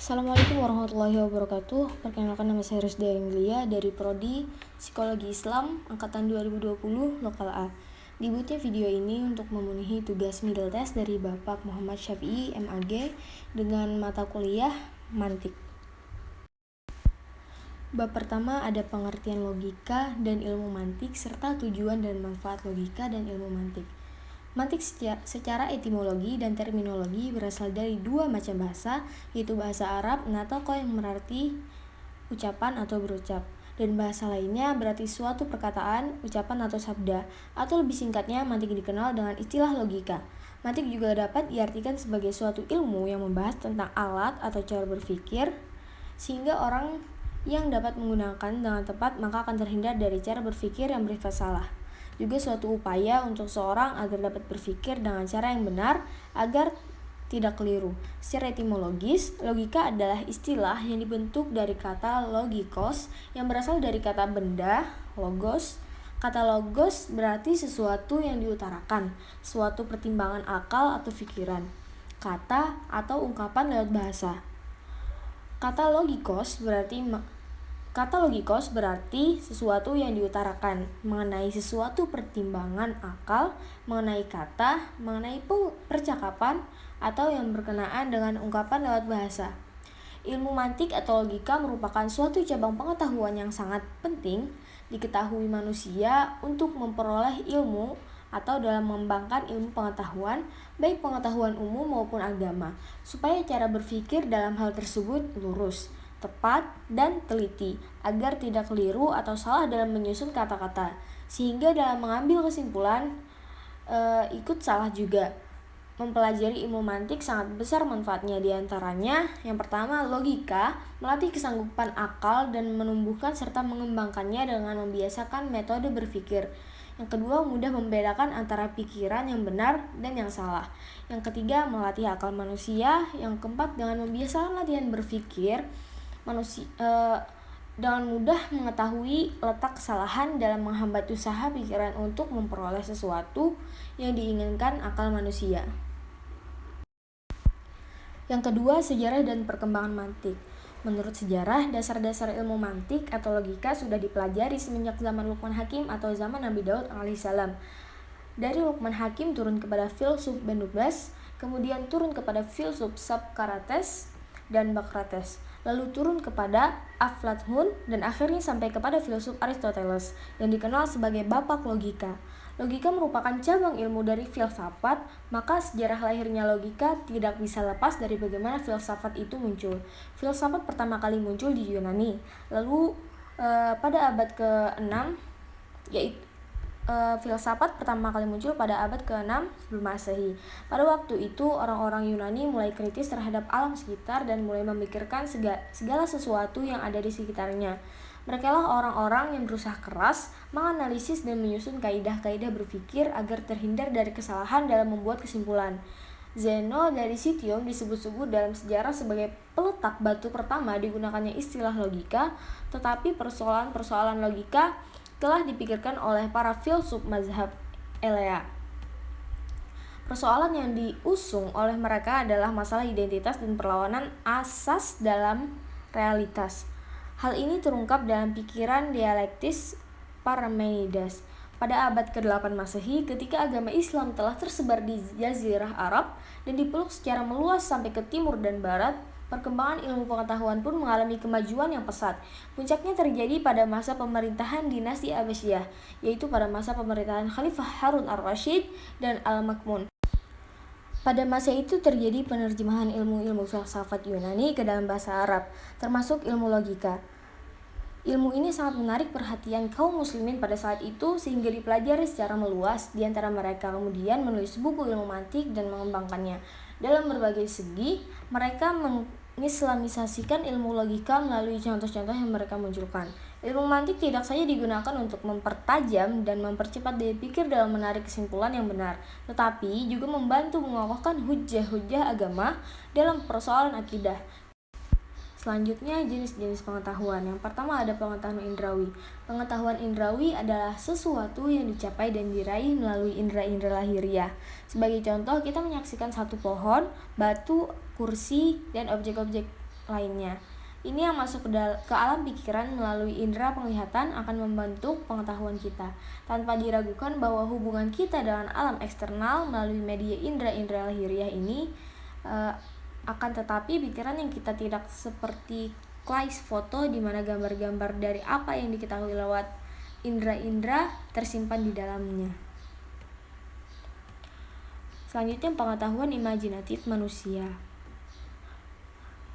Assalamualaikum warahmatullahi wabarakatuh. Perkenalkan, nama saya Rusda Emilia dari Prodi Psikologi Islam Angkatan 2020 Lokal A. Dibuatnya video ini untuk memenuhi tugas middle test dari Bapak Muhammad Syafi'i MAG dengan mata kuliah Mantik. Bab pertama ada pengertian logika dan ilmu mantik serta tujuan dan manfaat logika dan ilmu mantik. Mantik secara etimologi dan terminologi berasal dari dua macam bahasa, yaitu bahasa Arab natoko yang berarti ucapan atau berucap, dan bahasa lainnya berarti suatu perkataan, ucapan atau sabda, atau lebih singkatnya mantik dikenal dengan istilah logika. Mantik juga dapat diartikan sebagai suatu ilmu yang membahas tentang alat atau cara berpikir, sehingga orang yang dapat menggunakan dengan tepat maka akan terhindar dari cara berpikir yang bersifat salah. Juga suatu upaya untuk seorang agar dapat berpikir dengan cara yang benar agar tidak keliru. Secara etimologis, logika adalah istilah yang dibentuk dari kata logikos yang berasal dari kata benda, logos. Kata logos berarti sesuatu yang diutarakan, suatu pertimbangan akal atau pikiran, kata atau ungkapan lewat bahasa. Kata logikos berarti sesuatu yang diutarakan, mengenai sesuatu pertimbangan akal, mengenai kata, mengenai percakapan, atau yang berkenaan dengan ungkapan lewat bahasa. Ilmu mantik atau logika merupakan suatu cabang pengetahuan yang sangat penting diketahui manusia untuk memperoleh ilmu atau dalam mengembangkan ilmu pengetahuan, baik pengetahuan umum maupun agama, supaya cara berpikir dalam hal tersebut lurus, tepat, dan teliti, agar tidak keliru atau salah dalam menyusun kata-kata, sehingga dalam mengambil kesimpulan ikut salah juga. Mempelajari ilmu mantik sangat besar manfaatnya, diantaranya yang pertama logika, melatih kesanggupan akal dan menumbuhkan serta mengembangkannya dengan membiasakan metode berpikir. Yang kedua, mudah membedakan antara pikiran yang benar dan yang salah. Yang ketiga, melatih akal manusia. Yang keempat, dengan membiasakan latihan berpikir, manusia dengan mudah mengetahui letak kesalahan dalam menghambat usaha pikiran untuk memperoleh sesuatu yang diinginkan akal manusia. Yang kedua, sejarah dan perkembangan mantik. Menurut sejarah, dasar-dasar ilmu mantik atau logika sudah dipelajari semenjak zaman Luqman Hakim atau zaman Nabi Daud alaihissalam. Dari Luqman Hakim turun kepada filsuf Benubas, kemudian turun kepada filsuf Socrates dan Socrates, lalu turun kepada Aflatun, dan akhirnya sampai kepada filsuf Aristoteles yang dikenal sebagai bapak logika. Logika merupakan cabang ilmu dari filsafat, maka sejarah lahirnya logika tidak bisa lepas dari bagaimana filsafat itu muncul. Filsafat pertama kali muncul di Yunani, lalu pada abad ke-6, yaitu filsafat pertama kali muncul pada abad ke-6 sebelum Masehi. Pada waktu itu orang-orang Yunani mulai kritis terhadap alam sekitar dan mulai memikirkan segala sesuatu yang ada di sekitarnya. Mereka lah orang-orang yang berusaha keras menganalisis dan menyusun kaidah-kaidah berpikir agar terhindar dari kesalahan dalam membuat kesimpulan. Zeno dari Citium disebut-sebut dalam sejarah sebagai peletak batu pertama digunakannya istilah logika, tetapi persoalan-persoalan logika telah dipikirkan oleh para filsuf mazhab Elea. Persoalan yang diusung oleh mereka adalah masalah identitas dan perlawanan asas dalam realitas. Hal ini terungkap dalam pikiran dialektis Parmenides. Pada abad ke-8 Masehi, ketika agama Islam telah tersebar di Jazirah Arab dan dipeluk secara meluas sampai ke timur dan barat, perkembangan ilmu pengetahuan pun mengalami kemajuan yang pesat. Puncaknya terjadi pada masa pemerintahan dinasti Abbasiyah, yaitu pada masa pemerintahan Khalifah Harun ar-Rasyid dan Al-Ma'mun. Pada masa itu terjadi penerjemahan ilmu-ilmu filsafat Yunani ke dalam bahasa Arab, termasuk ilmu logika. Ilmu ini sangat menarik perhatian kaum muslimin pada saat itu sehingga dipelajari secara meluas. Di antara mereka kemudian menulis buku ilmu mantik dan mengembangkannya. Dalam berbagai segi, mereka mengislamisasikan ilmu logika melalui contoh-contoh yang mereka munculkan. Ilmu mantik tidak saja digunakan untuk mempertajam dan mempercepat daya pikir dalam menarik kesimpulan yang benar, tetapi juga membantu mengokohkan hujjah-hujjah agama dalam persoalan akidah. Selanjutnya, jenis-jenis pengetahuan. Yang pertama ada pengetahuan indrawi. Pengetahuan indrawi adalah sesuatu yang dicapai dan diraih melalui indera-indera lahiriah. Sebagai contoh, kita menyaksikan satu pohon, batu, kursi, dan objek-objek lainnya. Ini yang masuk ke alam pikiran melalui indera penglihatan akan membentuk pengetahuan kita, tanpa diragukan bahwa hubungan kita dengan alam eksternal melalui media indera-indera lahiriah ini akan tetapi pikiran yang kita tidak seperti slice foto di mana gambar-gambar dari apa yang diketahui lewat indera-indera tersimpan di dalamnya. Selanjutnya, pengetahuan imajinatif manusia.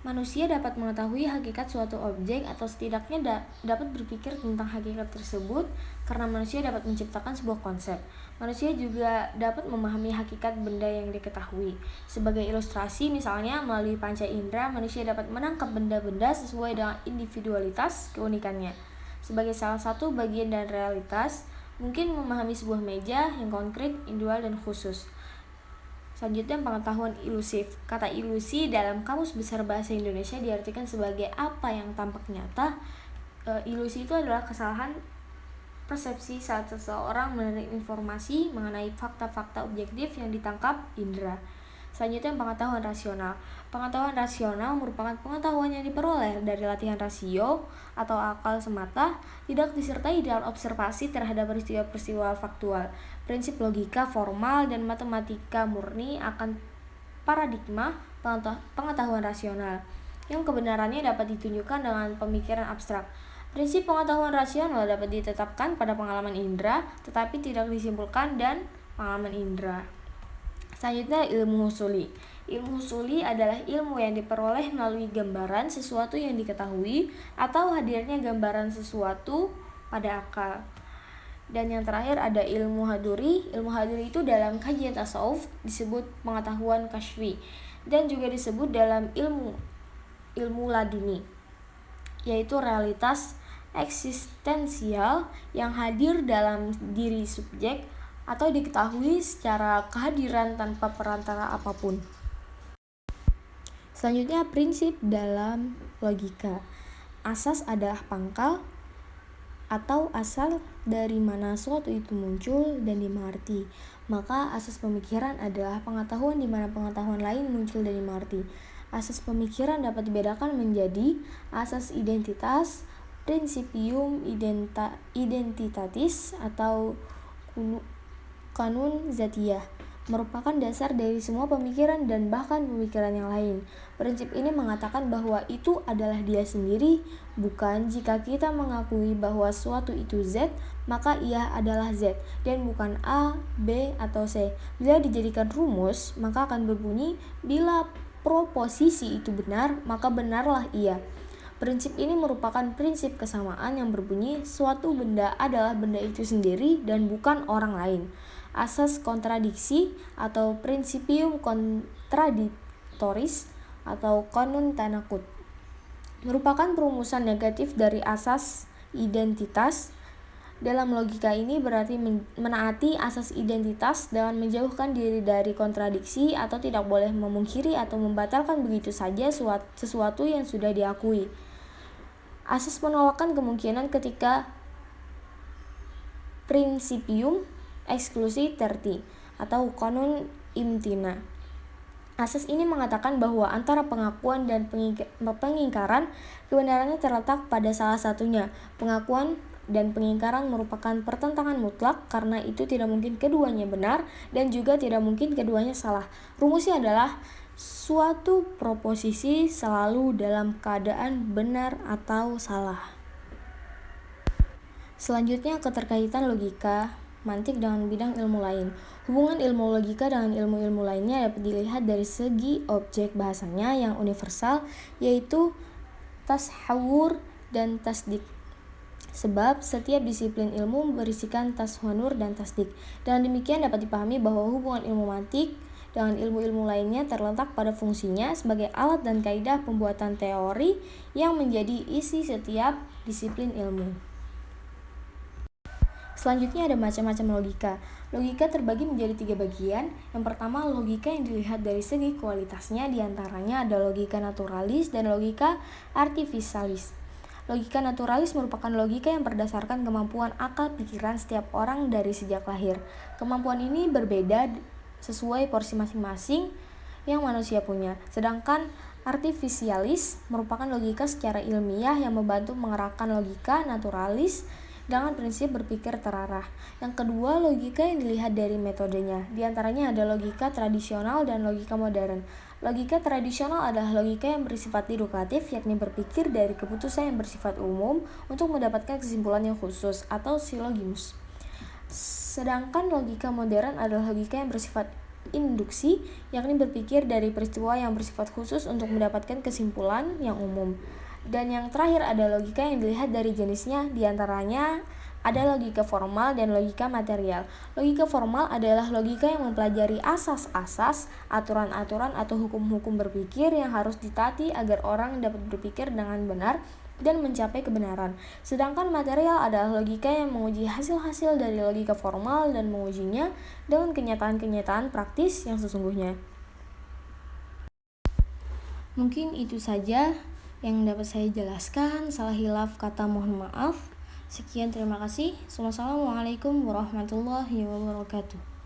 Manusia dapat mengetahui hakikat suatu objek atau setidaknya dapat berpikir tentang hakikat tersebut karena manusia dapat menciptakan sebuah konsep. Manusia juga dapat memahami hakikat benda yang diketahui. Sebagai ilustrasi, misalnya melalui panca indera, manusia dapat menangkap benda-benda sesuai dengan individualitas keunikannya. Sebagai salah satu bagian dari realitas, mungkin memahami sebuah meja yang konkret, individual, dan khusus. Selanjutnya, pengetahuan ilusif. Kata ilusi dalam Kamus Besar Bahasa Indonesia diartikan sebagai apa yang tampak nyata. Ilusi itu adalah kesalahan persepsi saat seseorang menerima informasi mengenai fakta-fakta objektif yang ditangkap indera. Selanjutnya, pengetahuan rasional. Pengetahuan rasional merupakan pengetahuan yang diperoleh dari latihan rasio atau akal semata, tidak disertai dengan observasi terhadap peristiwa-peristiwa faktual. Prinsip logika formal dan matematika murni akan paradigma pengetahuan rasional, yang kebenarannya dapat ditunjukkan dengan pemikiran abstrak. Prinsip pengetahuan rasional dapat ditetapkan pada pengalaman indera, tetapi tidak disimpulkan dan pengalaman indera. Selanjutnya, ilmu husuli. Ilmu husuli adalah ilmu yang diperoleh melalui gambaran sesuatu yang diketahui atau hadirnya gambaran sesuatu pada akal. Dan yang terakhir ada ilmu haduri. Ilmu haduri itu dalam kajian tasawuf disebut pengetahuan kasyfi dan juga disebut dalam ilmu laduni, yaitu realitas eksistensial yang hadir dalam diri subjek atau diketahui secara kehadiran tanpa perantara apapun. Selanjutnya, prinsip dalam logika. Asas adalah pangkal atau asal dari mana suatu itu muncul dan dimengerti. Maka asas pemikiran adalah pengetahuan di mana pengetahuan lain muncul dan dimengerti. Asas pemikiran dapat dibedakan menjadi asas identitas, principium identitatis atau kanun zatiyah, merupakan dasar dari semua pemikiran dan bahkan pemikiran yang lain. Prinsip ini mengatakan bahwa itu adalah dia sendiri, bukan jika kita mengakui bahwa suatu itu Z, maka ia adalah Z, dan bukan A, B, atau C. Bila dijadikan rumus, maka akan berbunyi, bila proposisi itu benar, maka benarlah ia. Prinsip ini merupakan prinsip kesamaan yang berbunyi, suatu benda adalah benda itu sendiri dan bukan orang lain. Asas kontradiksi atau principium contradictoris atau kanun tanakut merupakan perumusan negatif dari asas identitas. Dalam logika ini berarti menaati asas identitas dengan menjauhkan diri dari kontradiksi atau tidak boleh memungkiri atau membatalkan begitu saja sesuatu yang sudah diakui. Asas penolakan kemungkinan ketika principium exclusi terti atau kanun imtina. Asas ini mengatakan bahwa antara pengakuan dan pengingkaran kebenarannya terletak pada salah satunya. Pengakuan dan pengingkaran merupakan pertentangan mutlak karena itu tidak mungkin keduanya benar dan juga tidak mungkin keduanya salah. Rumusnya adalah suatu proposisi selalu dalam keadaan benar atau salah. Selanjutnya, keterkaitan logika mantik dengan bidang ilmu lain. Hubungan ilmu logika dengan ilmu-ilmu lainnya dapat dilihat dari segi objek bahasanya yang universal, yaitu tashawur dan tasdik. Sebab setiap disiplin ilmu berisikan tashawur dan tasdik. Dan demikian dapat dipahami bahwa hubungan ilmu mantik dengan ilmu-ilmu lainnya terletak pada fungsinya sebagai alat dan kaidah pembuatan teori yang menjadi isi setiap disiplin ilmu. Selanjutnya ada macam-macam logika. Logika terbagi menjadi 3 bagian. Yang pertama, logika yang dilihat dari segi kualitasnya, diantaranya ada logika naturalis dan logika artificialis. Logika naturalis merupakan logika yang berdasarkan kemampuan akal pikiran setiap orang dari sejak lahir. Kemampuan ini berbeda sesuai porsi masing-masing yang manusia punya. Sedangkan Artificialis merupakan logika secara ilmiah yang membantu mengerahkan logika naturalis dengan prinsip berpikir terarah. Yang kedua, logika yang dilihat dari metodenya. Di antaranya ada logika tradisional dan logika modern. Logika tradisional adalah logika yang bersifat deduktif, yakni berpikir dari keputusan yang bersifat umum untuk mendapatkan kesimpulan yang khusus atau silogimus. Sedangkan logika modern adalah logika yang bersifat induksi, yakni berpikir dari peristiwa yang bersifat khusus untuk mendapatkan kesimpulan yang umum. Dan yang terakhir ada logika yang dilihat dari jenisnya, diantaranya ada logika formal dan logika material. Logika formal adalah logika yang mempelajari asas-asas, aturan-aturan atau hukum-hukum berpikir yang harus ditaati agar orang dapat berpikir dengan benar dan mencapai kebenaran. Sedangkan material adalah logika yang menguji hasil-hasil dari logika formal dan mengujinya dengan kenyataan-kenyataan praktis yang sesungguhnya. Mungkin itu saja yang dapat saya jelaskan. Salah hilaf kata mohon maaf. Sekian, terima kasih. Wassalamualaikum warahmatullahi wabarakatuh.